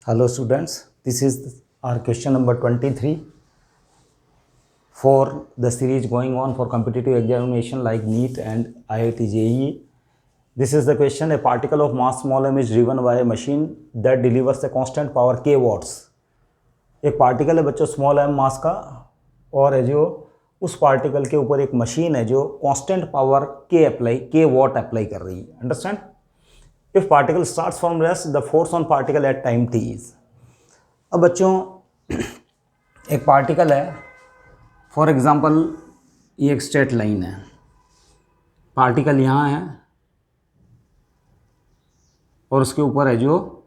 Hello students, this is our question number 23 for the series going on for competitive examination like NEET and IIT JEE. This is the question: a particle of mass small m is driven by a machine that delivers a constant power k watts. एक particle है बच्चों small m मास का और है जो उस particle के ऊपर एक मशीन है जो constant power k what apply कर रही है. Understand? If particle starts from rest the force on particle at time t is. अब बच्चों एक पार्टिकल है, फॉर एग्जांपल ये एक स्ट्रेट लाइन है, पार्टिकल यहाँ है और उसके ऊपर है जो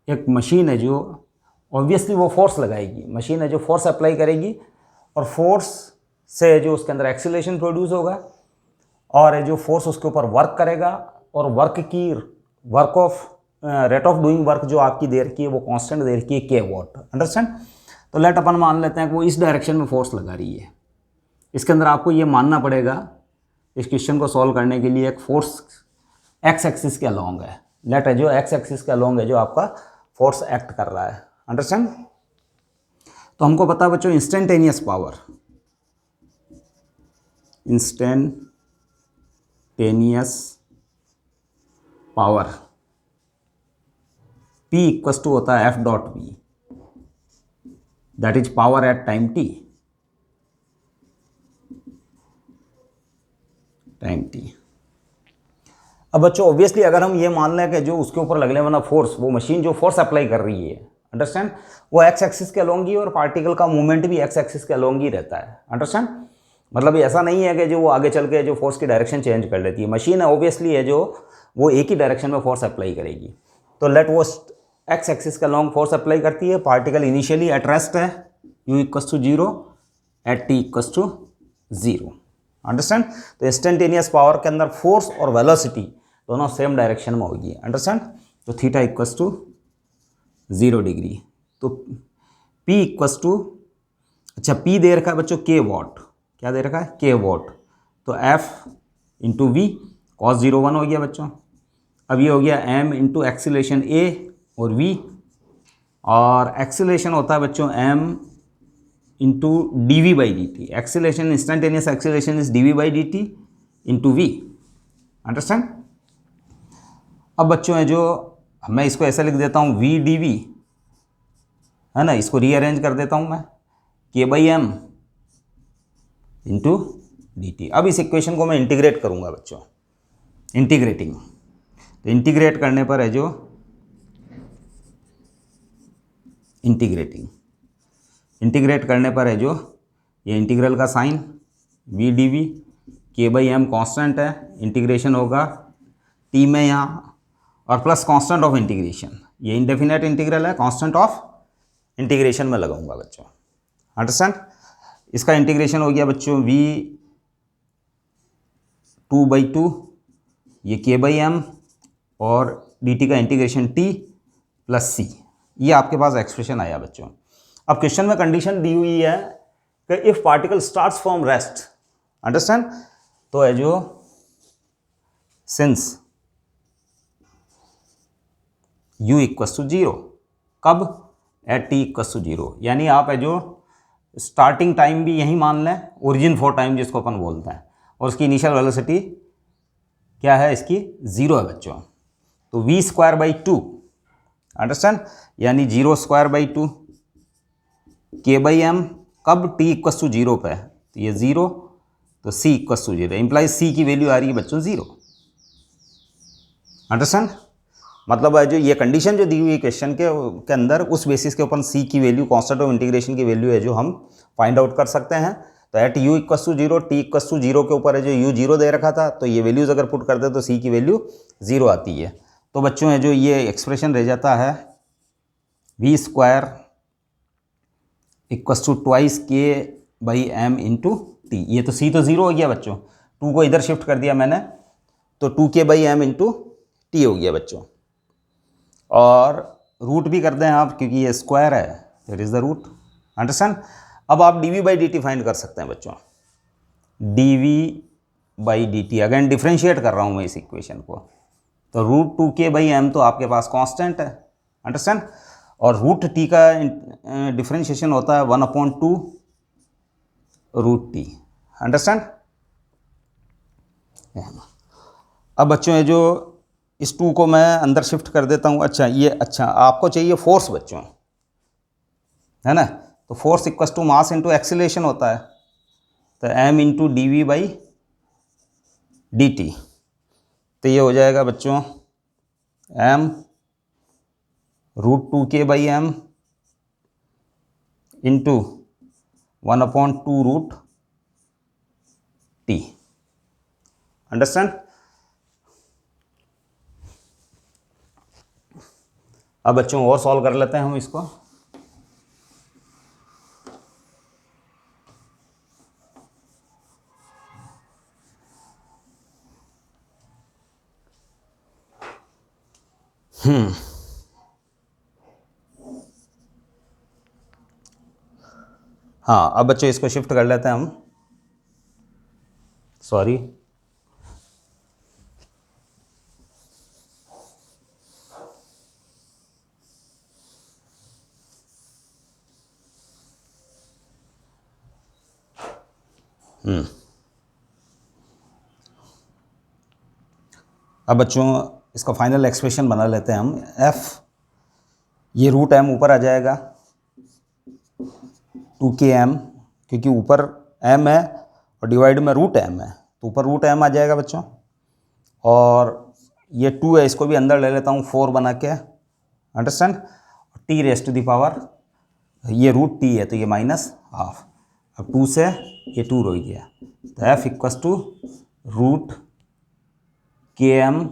एक मशीन है जो ऑब्वियसली वो फोर्स लगाएगी. मशीन है जो फोर्स अप्लाई करेगी और फोर्स से जो उसके अंदर एक्सीलरेशन प्रोड्यूस होगा और है जो फोर्स उसके ऊपर वर्क करेगा और work of rate of doing work जो आपकी दे रखी है वो कांस्टेंट दे रखी है के वॉट. अंडरस्टैंड? तो लेट अपन मान लेते हैं कि वो इस डायरेक्शन में फोर्स लगा रही है. इसके अंदर आपको ये मानना पड़ेगा इस क्वेश्चन को सॉल्व करने के लिए एक फोर्स एक्स एक्सिस के अलॉन्ग है. लेट है जो एक्स एक्सिस के अलॉन्ग है जो आपका फोर्स एक्ट कर रहा है. अंडरस्टैंड? तो हमको पता है बच्चों instantaneous power P equals to होता है F dot P, that is power at time t. अब बच्चों ऑब्वियसली अगर हम ये मान लें कि जो उसके ऊपर लगने वाला फोर्स, वो मशीन जो फोर्स अप्लाई कर रही है, अंडरस्टैंड, वो एक्स एक्सिस के अलोंग ही और पार्टिकल का मूवमेंट भी एक्स एक्सिस के अलोंग ही रहता है. अंडरस्टैंड? मतलब ऐसा नहीं है कि जो वो आगे चल के जो फोर्स की डायरेक्शन चेंज कर लेती है. मशीन है ऑब्वियसली है जो वो एक ही डायरेक्शन में फोर्स अप्लाई करेगी. तो लेट वो एक्स एक्सिस का लॉन्ग फोर्स अप्लाई करती है. पार्टिकल इनिशियली एट रेस्ट है, u equals to 0 at t equals to 0. Understand? तो इंस्टेंटेनियस पावर के अंदर फोर्स और वेलोसिटी दोनों सेम डायरेक्शन में होगी. अंडरस्टैंड? तो थीटा इक्वस टू 0 डिग्री. तो p इक्वस टू, अच्छा p दे रखा है बच्चों k वॉट. क्या दे रखा है? k what. तो f इंटू वी cos 0 1 हो गया बच्चों. अब ये हो गया m इंटू एक्सीलरेशन a और v, और एक्सीलरेशन होता है बच्चों m into d v by d t. Acceleration, instantaneous acceleration is d v by d t into v. Understand? अब बच्चों है जो मैं इसको ऐसा लिख देता हूँ v डी वी, है ना, इसको रीअरेंज कर देता हूँ मैं k by m into d t. अब इस इक्वेशन को मैं इंटीग्रेट करूँगा बच्चों, इंटीग्रेटिंग. तो इंटीग्रेट करने पर है जो इंटीग्रेट करने पर है जो ये इंटीग्रल का साइन v डी वी, के बाई एम कॉन्स्टेंट है, इंटीग्रेशन होगा t में यहाँ और प्लस कांस्टेंट ऑफ इंटीग्रेशन. ये इंडेफिनेट इंटीग्रल है, कांस्टेंट ऑफ इंटीग्रेशन में लगाऊंगा बच्चों. अंडरस्टैंड? इसका इंटीग्रेशन हो गया बच्चों v 2/2, ये k बाई एम और dt का इंटीग्रेशन t प्लस c. ये आपके पास एक्सप्रेशन आया बच्चों. अब क्वेश्चन में कंडीशन दी हुई है कि if particle starts from rest. Understand? तो है जो सिंस u इक्वस टू 0, कब? At t equals to 0. यानी आप है जो स्टार्टिंग टाइम भी यही मान लें, ओरिजिन फॉर टाइम जिसको अपन बोलते हैं, और उसकी इनिशियल वेलोसिटी क्या है? इसकी 0 है बच्चों. तो v स्क्वायर बाई 2. अंडरस्टैंड? यानी 0 square by 2 k by m, कब? t इक्वस टू 0 पे. तो ये 0, तो c equals to 0, implies c की वैल्यू आ रही है बच्चों 0. अंडरस्टैंड? मतलब है जो ये कंडीशन जो दी हुई है क्वेश्चन के अंदर, उस बेसिस के ऊपर c की वैल्यू, कांस्टेंट ऑफ इंटीग्रेशन की वैल्यू है जो हम फाइंड आउट कर सकते हैं. तो at u equals to 0, t equals to 0 के ऊपर है जो u 0 दे रखा था, तो ये वैल्यूज़ अगर पुट करते तो c की वैल्यू 0 आती है. तो बच्चों है जो ये एक्सप्रेशन रह जाता है v square equals to twice k by m into t. ये तो c तो 0 हो गया बच्चों, 2 को इधर शिफ्ट कर दिया मैंने, तो 2k by m into T हो गया बच्चों. और रूट भी कर दें आप, क्योंकि ये स्क्वायर है, that is the root. Understand? अब आप d v by d t find कर सकते हैं बच्चों. D v by d t, again differentiate कर रहा हूँ मैं इस इक्वेशन को. तो रूट 2k बाई एम तो आपके पास कांस्टेंट है. अंडरस्टैंड? और रूट टी का डिफ्रेंशिएशन होता है 1/2 रूट टी। अंडरस्टैंड। अब बच्चों ये जो इस 2 को मैं अंदर शिफ्ट कर देता हूँ। अच्छा ये, अच्छा आपको चाहिए फोर्स बच्चों, है ना। तो force equal to mass into acceleration होता है, तो m into d v by d t. तो ये हो जाएगा बच्चों m √2k by m into 1/2 root t. Understand. अब बच्चों और सॉल्व कर लेते हैं हम इसको। हाँ, अब बच्चों इसको शिफ्ट कर लेते हैं हम। सॉरी, अब बच्चों इसका फाइनल एक्सप्रेशन बना लेते हैं हम। f, ये रूट m ऊपर आ जाएगा 2km, क्योंकि ऊपर m है और डिवाइड में रूट m है, तो ऊपर रूट m आ जाएगा बच्चों। और ये 2 है, इसको भी अंदर ले लेता हूँ 4 बना के। Understand. t raise to the power, ये रूट t है तो ये -12। अब 2 से ये 2 रह गया, तो f equals to root km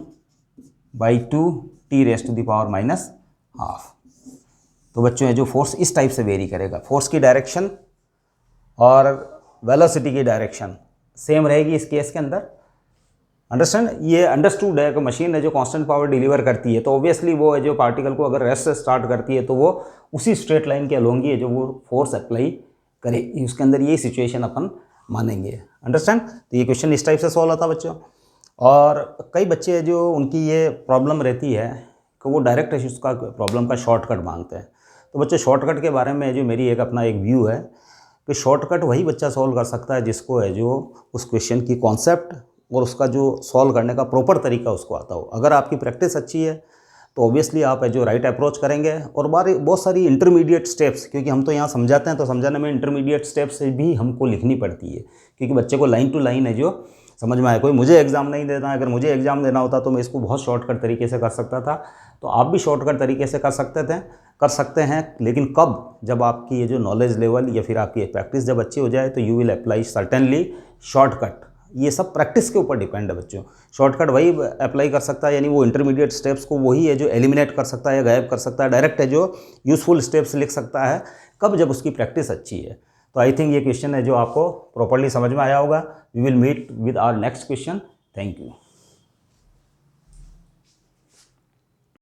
by 2 t raise to the power -12। तो बच्चों ये जो फोर्स इस टाइप से वेरी करेगा, फोर्स की डायरेक्शन और वेलोसिटी की डायरेक्शन सेम रहेगी इस केस के अंदर। अंडरस्टैंड। ये अंडरस्टूड है कि मशीन है जो कांस्टेंट पावर डिलीवर करती है, तो ऑब्वियसली वो है जो पार्टिकल को अगर रेस्ट से स्टार्ट करती है तो वो उसी स्ट्रेट लाइन के अलोंग ही है जो वो फोर्स अप्लाई करेगी, उसके अंदर ये सिचुएशन अपन मानेंगे। अंडरस्टैंड। तो ये क्वेश्चन इस टाइप से सॉल्व होता है बच्चों। और कई बच्चे हैं जो उनकी ये प्रॉब्लम रहती है कि वो डायरेक्ट उसका प्रॉब्लम का शॉर्टकट मांगते हैं। तो बच्चे शॉर्टकट के बारे में जो मेरी अपना एक व्यू है कि शॉर्टकट वही बच्चा सॉल्व कर सकता है जिसको है जो उस क्वेश्चन की कॉन्सेप्ट और उसका जो सॉल्व करने का प्रॉपर तरीका उसको आता हो। अगर आपकी प्रैक्टिस अच्छी है तो ऑब्वियसली आप है जो राइट अप्रोच करेंगे। और बहुत सारी इंटरमीडिएट स्टेप्स, क्योंकि हम तो यहाँ समझाते हैं तो समझाने में इंटरमीडिएट स्टेप्स भी हमको लिखनी पड़ती है, क्योंकि बच्चे को लाइन टू लाइन है जो समझ में आए। कोई मुझे एग्ज़ाम नहीं देना है, अगर मुझे एग्ज़ाम देना होता तो मैं इसको बहुत शॉर्टकट तरीके से कर सकता था, तो आप भी शॉर्टकट तरीके से कर सकते हैं। लेकिन कब? जब आपकी ये जो नॉलेज लेवल या फिर आपकी प्रैक्टिस जब अच्छी हो जाए तो you will apply certainly shortcut. ये सब प्रैक्टिस के ऊपर डिपेंड है बच्चों। शॉर्टकट वही अप्लाई कर सकता है, यानी वो इंटरमीडिएट स्टेप्स को वही है जो एलिमिनेट कर सकता है या गायब कर सकता है। डायरेक्ट है जो यूज़फुल स्टेप्स लिख सकता है, कब? जब उसकी प्रैक्टिस अच्छी है। तो आई थिंक ये क्वेश्चन है जो आपको प्रॉपर्ली समझ में आया होगा। We will meet with our next question. Thank you.